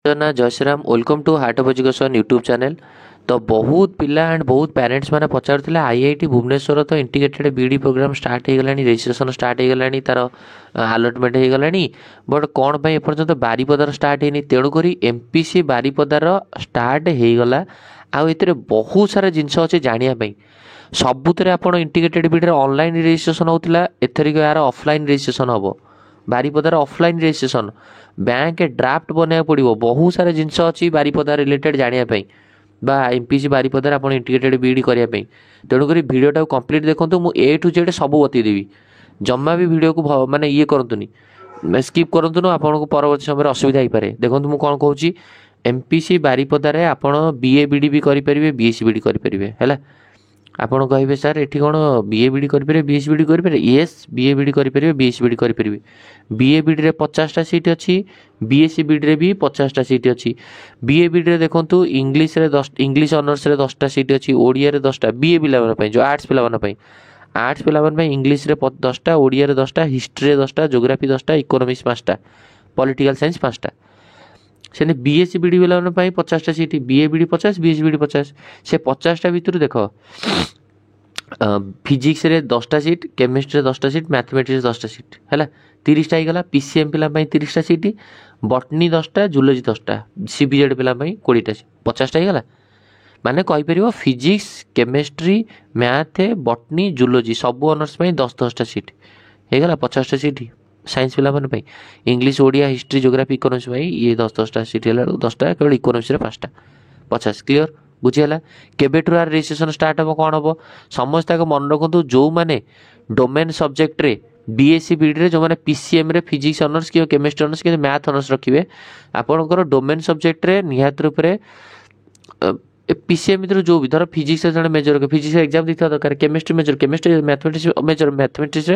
ना जय Shri Ram welcome to heart of education YouTube channel. तो बहुत पिला एंड बहुत पेरेंट्स मैंने पचार आईआईटी भुवनेश्वर तो इंटीग्रेटेड बीडी प्रोग्राम स्टार्ट हो गलानी रजिस्ट्रेशन स्टार्ट हो गलानी तार आलटमेंट हो गलानी बट कौन पे एपर्यंत बारिपदार स्टार्ट होनी तेणुक एमपीसी बारिपदार स्टार्ट हो गला आउ ए बहुत सारा जिनस अच्छे जानापी सबुत आप इंटीग्रेटेड बीडी ऑनलाइन रजिस्ट्रेशन होता एथरिक यार ऑफलाइन रजिस्ट्रेशन हम बारिपदार ऑफलाइन रजिस्ट्रेशन बैंक ड्राफ्ट बनवा पड़ो बहुत सारा जिनस अच्छी बारिपदा रिलेटेड जानापी बा एमपीसी बारिपदार आप इंटीग्रेटेड बीडी करने तेणुक भिडटा कंप्लीट देखो मुझे ए टू जेड सब बतईदेवी जमा भी भिड को माने ये करतुनि स्किप करतुन आपको परवर्ती समय असुविधा हो पाए देखो मुझे कौन कहूँ एमपीसी बारिपदार आप बीए बीडी भी करेंगे बीएससी बीडी करेंगे है आपड़ कहे सार ये कौन बीए बीडी करेंगे बीएससी बीडी करेंगे येस बीए बीडी करेंगे बीएससी बीडी करेंगे बीए बीडी रे 50टा सीट अच्छी बीएससी बीडी रे भी 50टा सीट अच्छी बीए बीडी रे देखो इंग्लिश रे 10 इंग्लिश ऑनर्स रे 10टा सीट अच्छी ओडिया रे 10टा बीए पिला जो आर्ट्स पिला इंग्लिश रे 10टा ओडिया रे 10टा हिस्ट्री रे 10टा ज्योग्राफी 10टा इकोनॉमिक्स 5टा पॉलिटिकल साइंस 5टा से बीएससी बीडी पिला 50टा seat BA BD 50 BSc BD 50 से 50टा भितर देख फिजिक्स रे 10टा सीट केमिस्ट्री रे 10टा सीट मैथमेटिक्स 10टा सीट है 30टा हो गला पीसीएम पिला 30टा सीट बटनी 10टा जूलोजी 10टा सीबीजेड पिला 20टा 50टा हो गला माने कहीपर फिजिक्स केमिस्ट्री मैथ बटनी जूलोजी सब ऑनर्स 10-10टा सीट हो गला 50टा सीट साइंस पिला English Odia history geography economics ये 10-10टा सीट है 10टा केवल इकोनॉमिक्स रे 5टा 50 क्लियर बुझीगला केबेठू आर रजिस्ट्रेशन स्टार्ट हम कौन हम समस्त मन रखु जो मैंने डोमेन सब्जेक्ट रे बीएससी बीडी रे जो मैंने पीसीएम रे फिजिक्स ऑनर्स कि केमिस्ट्री ऑनर्स कि मैथ ऑनर्स रखिए आपंकर डोमेन सब्जेक्ट रे निहात रूप से पीसीएम भर जो भी धर फिजिक्स जन मेजर रखे फिजिक्स एग्जाम देता दरकार chemistry major chemistry mathematics major mathematics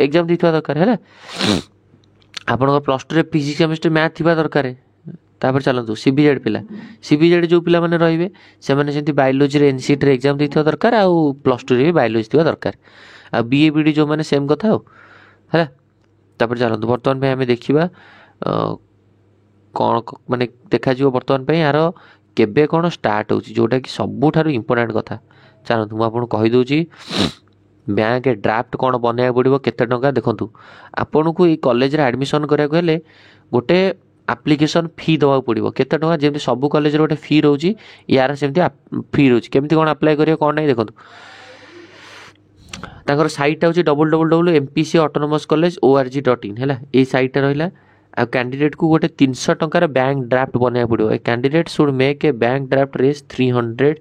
exam देता दरकार है आपंकर प्लस टू रे फिजिक्स केमिस्ट्री मैथ थी दरकार तापर चलतु सीबीजेड पिला सीबीजेड जो पिला माने रहिबे से माने सेंती बायोलॉजी रे एनसीट रे एग्जाम देथिबा दरकार आ प्लस टू रे भी बायोलॉजी थिबा दरकार आ बीए बीडी जो माने सेम कथा हो है तापर चलतु वर्तमान पे हमें देखिबा कौन माने देखा जिवो वर्तमान पे यार केबे कौन स्टार्ट होची जोटा कि सबुठारु इंपोर्टेंट कथा चलतु मु आपन कहि दोची बैंक ड्राफ्ट कौन बनवा पड़ो केते टंका देखंतु आपन को ई कॉलेज रे एडमिशन करिया को हेले गोटे एप्लिकेशन फी दवा पड़ो केते टंका जेमती सब कॉलेज गोटे फी रोची यार सेमती फी रोची केमती कौन अप्लाई करियो कौन नहीं देखंतु तांकर साइट टा होची www.mpc autonomous college org.in है ये साइट टा रहिला आ कैंडिडेट को गोटे 300 टंकार बैंक ड्राफ्ट बनवा पड़ो a candidate should make a bank draft रेस 300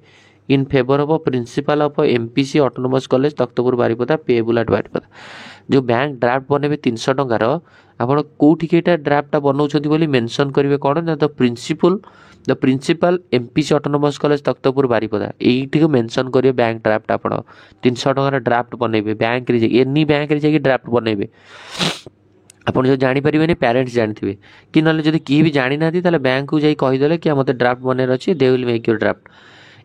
in favour of principal of MPC autonomous college Takhatpur Baripada payable at Baripada जो बैंक ड्राफ्ट बनबे 300 टंकार आपण कोठी केटा ड्राफ्ट बनाउछथि बोली मेंशन करिवे कोन ना the principal MPC autonomous college Takhatpur Baripada एठी को मेंशन करिवे बैंक ड्राफ्ट आपण 300 टंकार ड्राफ्ट बनैबे बैंक रे एनी बैंक रे जाके ड्राफ्ट बनैबे आपण जो जानि परिबेनी पेरेंट्स जानथिबे कि नले जदी की भी जानि नाथि ताले बैंक को जाई कहि देले कि मते ड्राफ्ट बनेर अछि they will make your draft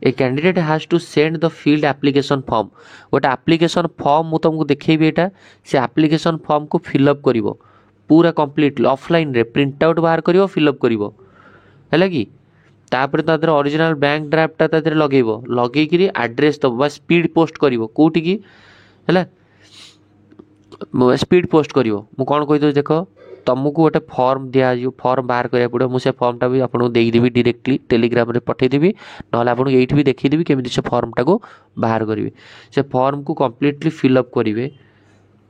a candidate has to send the field application form गोटे एप्लिकेशन फॉर्म मु तुमको देखैबी एटा से एप्लिकेशन फॉर्म को फिलअप करिवो पूरा कंप्लीट ऑफलाइन रे प्रिंट आउट बाहर करिवो फिलअप करिवो हैला कि तापर तादर ओरिजिनल बैंक ड्राफ्ट तादर लगेइबो लगेई करी एड्रेस दबो स्पीड पोस्ट करिवो कोठी की हैला स्पीड पोस्ट करिवो मु कोन कहि दो देखो तुमको गोटे फॉर्म दिया फॉर्म बाहर करिया पड़ो मुझे फॉर्मटा भी आपको देदेवी डायरेक्टली टेलीग्राम रे पठेदेवी ना आपको ये भी देखीदेवी केमी से फॉर्मटा को बाहर करेंगे से फॉर्म को कम्प्लीटली फिलअप करेंगे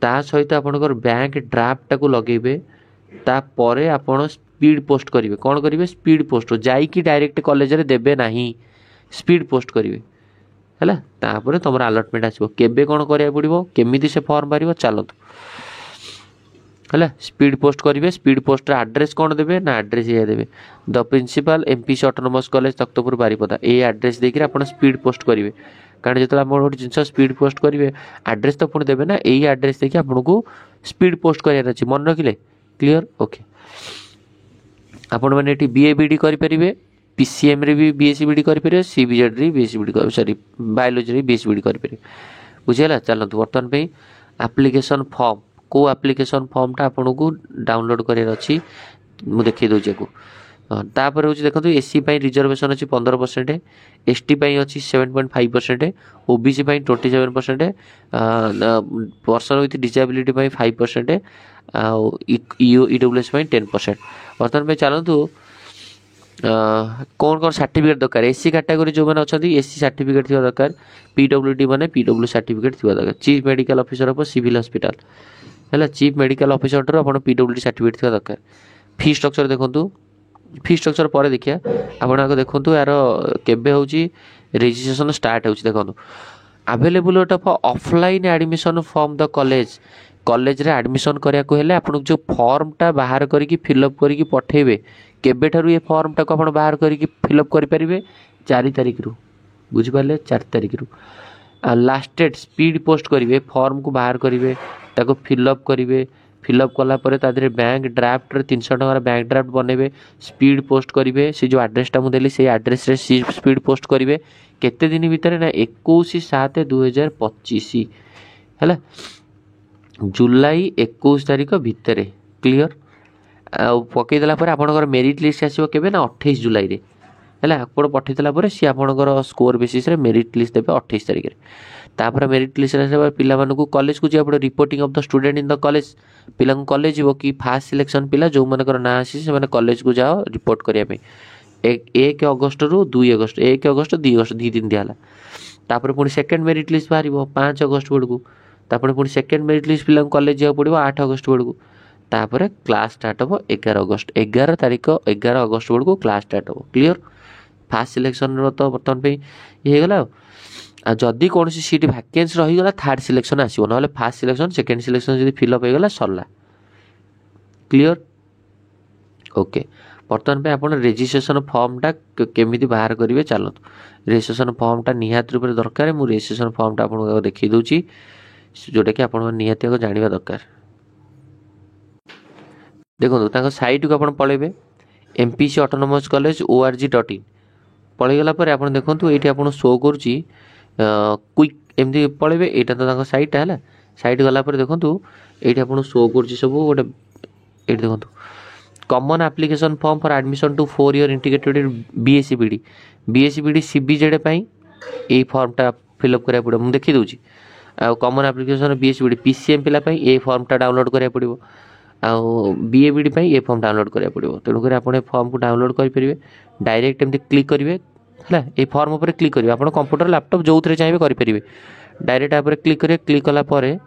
ता सहित आपंकर बैंक ड्राफ्टा को लगेबे तापर आपड़ स्पीड पोस्ट करेंगे कौन करेंगे स्पीड पोस्ट जाइकी डायरेक्ट कॉलेज रे देबे नहीं स्पीड पोस्ट करेंगे है तापर तुम अलटमेंट आसो केबे कौन करा पड़ो केमी से फॉर्म बाहर चलतु है स्पीड पोस्ट करेंगे स्पीड पोस्ट एड्रेस कौन देवे ना एड्रेस ये देवे the principal MPC autonomous college Takhatpur Baripada ये एड्रेस देकर आप स्पीड पोस्ट करेंगे कारण जो गोटे जिन स्पीड पोस्ट करेंगे एड्रेस तो पुणी देवे ना यही एड्रेस देखिए आपको स्पीड पोस्ट करार अच्छी मन रखिले क्लीयर ओके आपण मैंने बीए बीडी करेंगे पीसीएम रे भी बीएससी बीडी करेंगे सीबीजेड रे बीएससी बीडी सॉरी बायोलॉजी रे बीएससी बीडी करेंगे बुझीगला चलतु बर्तमान पे एप्लिकेशन फॉर्म को एप्लिकेशन फॉर्मटा आपको डाउनलोड करार अच्छी मुझे देखी दूसरी को तापर हूँ देखो एससी रिजर्वेशन अच्छी 15%, एसटी अच्छी 7.5%, OBC 27%, person with disability 5%, EWS 10%। बर्तमान पे चलतु कौन कौन सर्टिफिकेट दरकार एससी कैटेगरी जो मैंने अच्छा एससी सर्टिफिकेट थी दरकार, पीडब्ल्यूडी मैंने पीडब्ल्यू सर्टिफिकेट थी दरकार, chief medical officer of civil hospital है, चीफ मेडिकल ऑफिसर आप पीडब्ल्यूडी सर्टिफिकेट थी दरकार। फी स्ट्रक्चर देखो, फी स्ट्रक्चर पर देखिए आप आगे देखो यार केबे हूँ रजिस्ट्रेशन स्टार्ट हो देखो available of offline admission from the college, college रे एडमिशन करिया को हेले आपन जो फॉर्मटा बाहर करिकी फिलअप करिकी पठेबे केबे ठारू ये फॉर्मटा को आपण बाहर करिकी फिलअप करि परिबे 4 तारिख रु, बुझि पाले 4 तारिख रु लास्ट डेट स्पीड पोस्ट करिवे, फॉर्म को बाहर करिवे ताको फिलअप करिवे, फिलअप कला परे तादरे बैंक ड्राफ्ट रे 300 टका बैंक ड्राफ्ट बनेबे, स्पीड पोस्ट करिवे, से जो एड्रेसटा मु देली से एड्रेस रे स्पीड पोस्ट करिवे केते दिन भीतर ना 21/7/2025 हैला जुलाई 21 तारिख भितर क्लियर पकईदेला आपंकर मेरिट लिस्ट आसो के ना 28 जुलाई रे है आप पठेला सी आपंकर स्कोर बेसिस रे मेरिट लिस्ट देवे 28 तारिख में। तापर मेरिट लिस्ट पिला कॉलेज को जी reporting of the student in the college पिला कॉलेज जीव कि फास्ट सिलेक्शन पिला जो मानकर ना आसी से कॉलेज को जाओ रिपोर्ट करने 1 अगस्त रु 2 अगस्त 1 अगस्त 2 अगस्त 2 दिन दिहला। तापर पुणी सेकेंड मेरिट लिस्ट बाहर 5 अगस्त बेलू, तापर पुणी सेकेंड मेरिट लिस्ट पिला कॉलेज जाओ पड़ो 8 अगस्त बेलू, तापर क्लास स्टार्ट हम 11 अगस्त 11 तारिख 11 अगस्त बेलू क्लास स्टार्ट हम क्लियर। फास्ट सिलेक्शन तो बर्तमान ये होगा आ जदि कौन सीट वैकेंसी रहीगला थर्ड सिलेक्शन आसो ना फास्ट सिलेक्शन सेकेंड सिलेक्शन जब फिलअप होगा सरला क्लियर ओके। बर्तमान पे आप रेजिस्ट्रेशन फॉर्मटा केमी बाहर करेंगे चलत रेजिस्ट्रेशन फॉर्मटा निहाती रूप से दरकार मुझे रेजिस्ट्रेशन फॉर्मटा आपको देखी दूची जोटा कि आप निहाती जानवा दरकार। देखो साइट को आप पलैबे एमपीसी ऑटोनोमस कॉलेज org.in पलैगला आप देखो ये आप शो करुच्ची क्विक एमती पलैबे यहाँ तो सैटा है सैट गला देखो ये आप शो कर सब गोटे ये देखो common application form for admission to 4 year integrated BSc CBZ ये फॉर्मटा फिलअप करा पड़ो मुझे देखी दूसरी आ कॉमन एप्लिकेशन बीएससी पीसीएम पिला ये फॉर्मटा डाउनलोड करा पड़ो बीएबीडी ये फॉर्म डाउनलोड करा पड़ो तेणुकर आप फॉर्म को डाउनलोड करेंगे डायरेक्ट एमती क्लिक करेंगे है ये फॉर्म उपर क्लिक करेंगे आप कंप्यूटर लैपटॉप जो थे चाहिए करेंगे डायरेक्ट आप क्लिक करेंगे क्लिक कलापर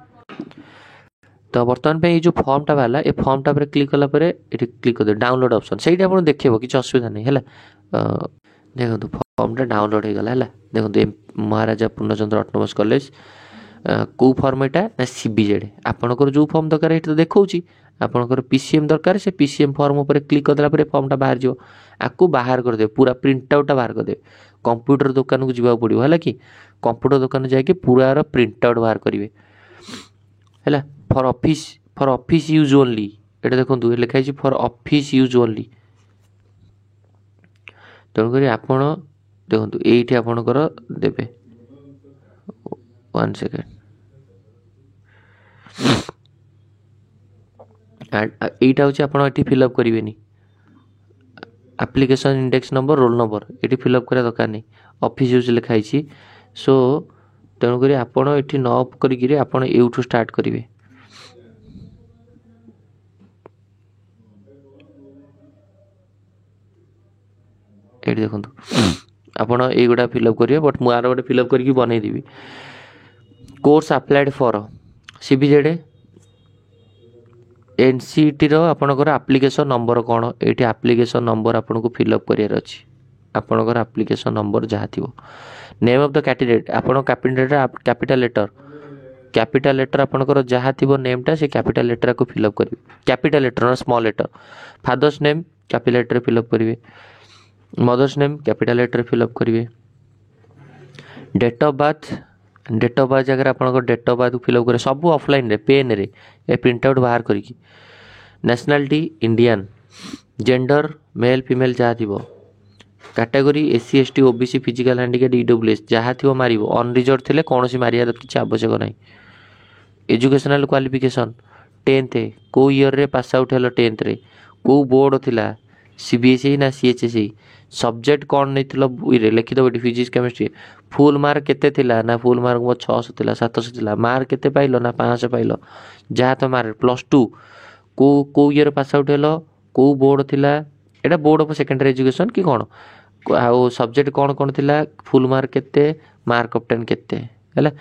तो बर्तमान पे ये जो फॉर्मटा बाहर ये फॉर्मटा पर क्लिक कलापर ये क्लिक कर डाउनलोड ऑप्शन से आप देखो किसी असुविधा नहीं है देखो फॉर्मटा डाउनलोड हो गला है देखो महाराजा पूर्णचंद्र ऑटोनोमस कॉलेज कौ फॉर्म यहाँ ना सीबीजेड आपंकर जो फॉर्म दरकार ये तो देखा आपंकर पीसीएम दरकार से पीसीएम फॉर्म उपर क्लिक करदेला फॉर्मटा बाहर जाओ आपको बाहर करदे पूरा प्रिंट आउटा बाहर करदे कंप्यूटर दुकान को जावाक पड़ो है कि कंप्यूटर दुकान जाके पूरा प्रिंट आउट बाहर करेंगे है फॉर ऑफिस यूज ओनली ये देखो ये लिखाई फॉर ऑफिस यूज ओनली तेणुक आप देखो ये आपणकर देवे 1 सेकेंड यहाँ हूँ आप फिलअप करेंगे application index number roll number ये फिलअप करा दरकार नहीं ऑफिस यूज लिखाई सो तेणुक आपड़ ये न करी आपड़ यूठू स्टार्ट करेंगे ये देखो आपड़ युवा फिलअप करेंगे बट मुझे गोटे फिलअप करके बनईदेवी course applied for CBZ NCET आपणकर एप्लिकेशन नंबर कौन ये एप्लिकेशन नंबर आपन को फिलअप करार अच्छी आपणकर एप्लिकेशन नंबर जहाँ थी नेम ऑफ द कैंडिडेट आपन कैपिटल लेटर आपणकर जहाँ थी नेमटा से कैपिटल लेटर को फिलअप करेंगे कैपिटल लेटर ना small letter father's name capital letter fill up करेंगे mother's name capital letter fill up करेंगे डेट ऑफ बर्थ जगह आप डेट ऑफ बर्थ फिलअप करें सब ऑफलाइन रे पेन रे ए प्रिंट आउट बाहर करी nationality Indian gender male female जहाँ थी category SC ST OBC physical handicap EWS जहाँ थी मार अनरिजर्व थे कौन मारिया किसी आवश्यक ना एजुकेशनल क्वालिफिकेशन 10th को ईयर रे पास आउट है 10th रे को बोर्ड थिला सीबीएसई ना सीएचएसई सब्जेक्ट कौन नहीं थिलो इरे लिखिदब एटी फिजिक्स केमिस्ट्री फुल मार्क केते थिला ना फुल मार्क मो 600 थिला 700 थिला मार्क केते पाइलो ना 500 पाइलो जहाँ तो मार्क +2 को ईयर पास आउट हेलो को बोर्ड थिला एटा बोर्ड ऑफ सेकेंडरी एजुकेशन कि कौन आउ सब्जेक्ट कौन कौन थिला फुल मार्क केते मार्क ऑप्टेन केते हैला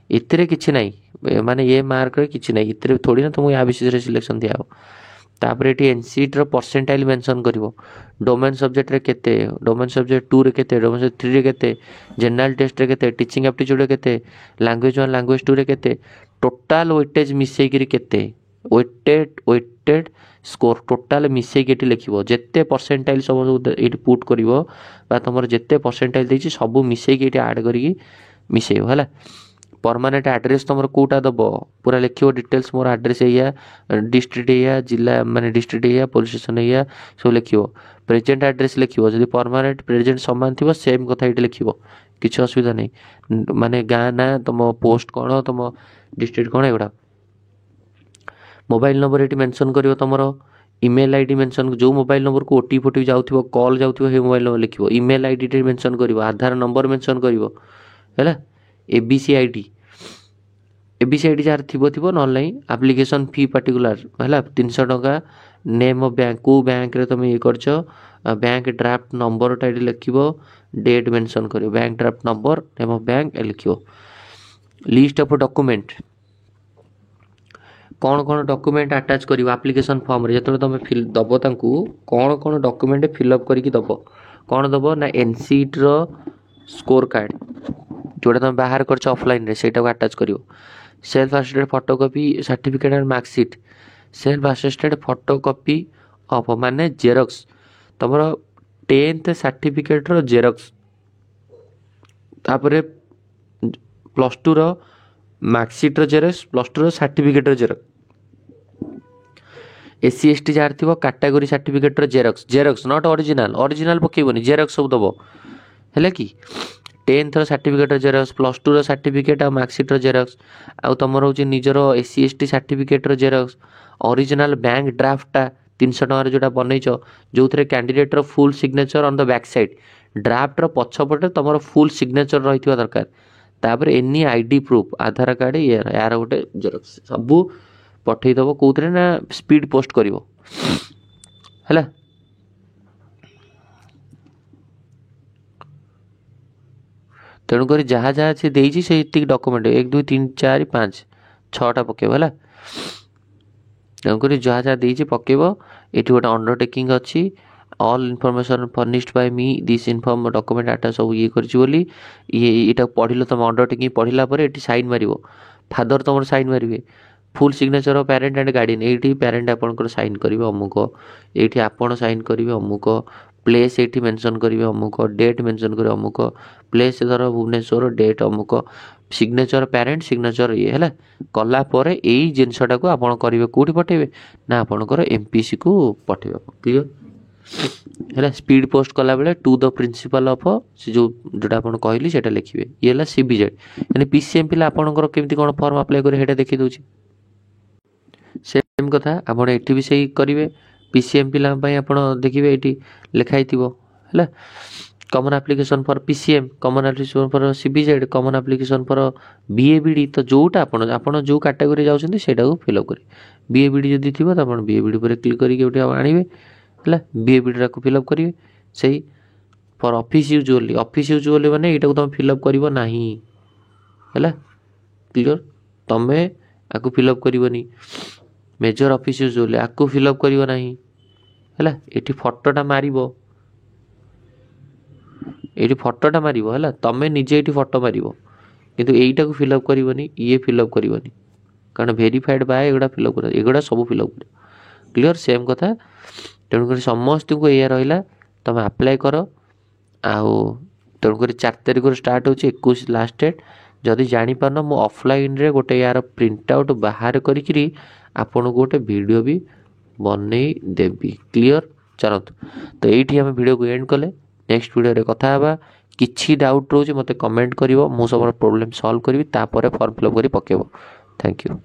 इतरे किछि नाही माने ये मार्क रे किछि नाही इतरे थोड़ी ना तुमको या विषय रे सिलेक्शन दियाओ तापर एटी एनसीईटी रो परसेंटाइल मेंशन करिवो डोमेन सब्जेक्ट रे केते डोमेन सब्जेक्ट 2 रे केते डोमेन सब्जेक्ट 3 रे केते जनरल टेस्ट रे केते टीचिंग एप्टीट्यूड रे केते लैंग्वेज 1 लैंग्वेज 2 रे केते टोटल वेटेज मिसई करी केते वेटेड स्कोर टोटल मिसई केटी लिखिबो जेते परसेंटाइल सब एटी पुट करिवो बा तमर जेते परसेंटाइल देछि सब मिसई केटी ऐड करिकी मिसैयो हला परमानेंट एड्रेस तुम कौटा दब पूरा लिखो डिटेल्स मोर एड्रेस या डिस्ट्रिक्ट या जिला माने डिस्ट्रिक्ट या पुलिस स्टेशन या सब लिखो प्रेजेंट एड्रेस लिखो जब परमानेंट प्रेजेंट सामान थी सेम कथा ये लिखो किसी असुविधा नहीं माने गाँ ना तुम पोस्ट कौन तुम डिस्ट्रिक्ट कौन एगुड़ा मोबाइल नंबर ये मेंशन करियो तुमर इमेल आईडी मेंशन जो मोबाइल नंबर को ओटीपी फोटी जाउथिबो कॉल जाउथिबो हे मोबाइल नंबर लिखिबो इमेल आईडी टे मेंशन करिवो आधार नंबर मेंशन करिवो हैला एबीसी आईडी जार थी ना एप्लिकेशन फी पार्टिकुलर है 300 टका नेम ऑफ बैंक को बैंक रे तुम ये करछ बैंक ड्राफ्ट नंबर टा लिखिबो डेट मेंशन करियो bank draft number name of bank लिखियो लिस्ट ऑफ डॉक्यूमेंट कौन कौन डॉक्यूमेंट अटैच करियो एप्लिकेशन फॉर्म रे जतले तुम फिल दबो तांकू कौन कौन डॉक्यूमेंट फिल अप करके दबो कौन दबो ना एनसीईटी रो स्कोर कार्ड जोटा तुम बाहर कर ऑफलाइन रे सेटा को अटैच करियो self assisted photocopy certificate and marksheet self assisted photocopy of माने जेरॉक्स तुमर 10th सर्टिफिकेट रो जेरॉक्स तापरे +2 रो मार्कशीट रो जेरॉक्स +2 रो सर्टिफिकेट रो जेरॉक्स एससी एसटी जार थिबो कैटेगरी सर्टिफिकेट रो जेरॉक्स नॉट ओरिजिनल पकेबोनी जेरॉक्स सब दबो हैला कि 10th सर्टिफिकेट जेरॉक्स +2 सर्टिफिकेट आ मार्कशीट जेरॉक्स आ तुमर हूँ निजर SC ST certificate xerox original bank ड्राफ्टा 300 टकर जोटा बनईच जो थे candidate full signature on the back side draft पछपटे तुम फुल सिग्नेचर रही दरकार तापर any ID proof Aadhaar card यार गोटे जेरॉक्स सबू पठेदब कौन ना स्पीड पोस्ट कर तेणुक जहाँ जहाँ से देती से डॉक्यूमेंट 1 2 3 4 5 6टा पकेब है तेणुक जहाँ जहाँ देती पकेब ये गोटे अंडरटेकिंग अच्छी all information furnished bye me this inform document data सब ये करी ये पढ़ल तुम अंडरटेकिंग पढ़ला ये साइन मार फादर तुम साइन मारे full signature of parent and guardian ये पेरेंट आपंकर साइन करेंगे अमुक ये आपड़ साइन करेंगे अमुक प्लेस ये मेंशन करेंगे अमुक डेट मेंशन करेंगे अमुक प्लेस धर भुवनेश्वर डेट अमुक सिग्नेचर पेरेंट सिग्नेचर ये है कलापर यही जिनसटा को आप करेंगे कौटी पठेबे ना आपणकर एमपीसी को पठेबे क्लियर है स्पीड पोस्ट कला बेले टू द प्रिंसिपल ऑफ से जोटा आप कहली से लिखिए ये है सीबीजेड यानी पीसीएम पिला आपणकर केमती कौन फॉर्म अप्लाई करेंगे देखी दूसरी सेम कथा आप ये भी सही करेंगे पीसीएम पिला आप देखिए ये लिखाई है common application for PCM common application for CBZ common application for BA BD तो जोटा आप जो कैटेगरी जाऊँच से फिलअप करें बीएबीडी जदि थी तो आप बीएबीडी पर क्लिक करके आने है बीएबीडी को फिलअप करेंगे से फॉर ऑफिस यूज ओनली मैंने यहाँ तुम फिलअप कर ना है क्लियर तुम्हें आपको फिलअप करनी मेजर ऑफिस यूज ओनली आपको फिलअप कर ना है ये फटोटा मार ये फटोटा मार है तुम्हें निजे ये फटो मार कितु यहीटा को फिलअप करनी ये फिलअप करनी कारण वेरीफाइड बाय एगुड़ा फिलअप कर एगुड़ा सब फिलअप कर क्लियर सेम कथा तेणुक समस्त को यह रहा तुम अप्लाई कर तेणुक 4 तारिख स्टार्ट हो 21 लास्ट डेट जदि जापार मु ऑफलाइन रे गोटे यार प्रिंट आउट बाहर करी आपन को गोटे वीडियो भी बनई देवी क्लियर चलत तो ये आम वीडियो को एंड कले नेक्स्ट वीडियो रे कथा हबा किछि डाउट रोचे मते कमेंट करिवो मु सब प्रॉब्लम सॉल्व करबी तापर फॉर्म फिलअप करी पकेबो थैंक यू।